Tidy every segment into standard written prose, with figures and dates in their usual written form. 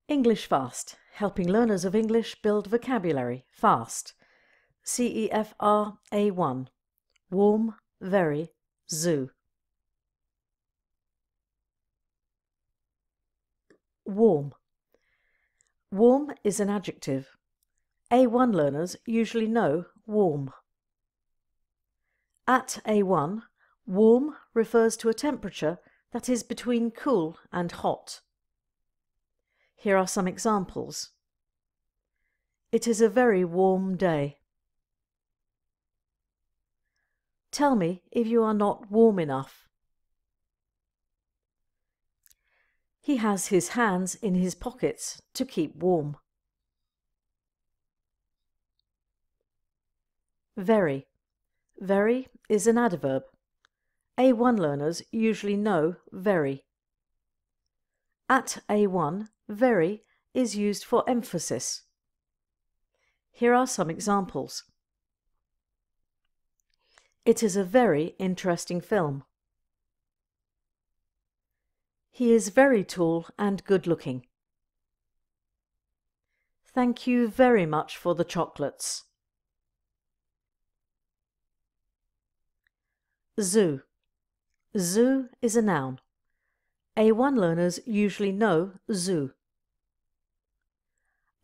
English Fast, helping learners of English build vocabulary fast. CEFR A1. Warm, very, zoo. Warm. Warm is an adjective. A1 learners usually know warm. At A1, warm refers to a temperature that is between cool and hot. Here are some examples. It is a very warm day. Tell me if you are not warm enough. He has his hands in his pockets to keep warm. Very. Very is an adverb. A1 learners usually know very. At A1, very is used for emphasis. Here are some examples. It is a very interesting film. He is very tall and good-looking. Thank you very much for the chocolates. Zoo. Zoo is a noun. A1 learners usually know zoo.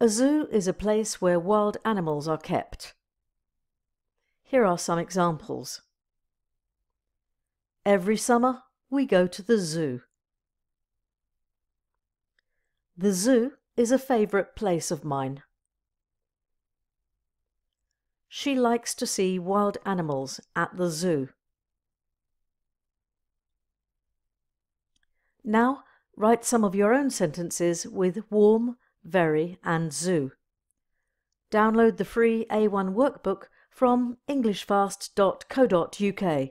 A zoo is a place where wild animals are kept. Here are some examples. Every summer we go to the zoo. The zoo is a favourite place of mine. She likes to see wild animals at the zoo. Now, write some of your own sentences with warm, very and zoo. Download the free A1 workbook from englishfast.co.uk.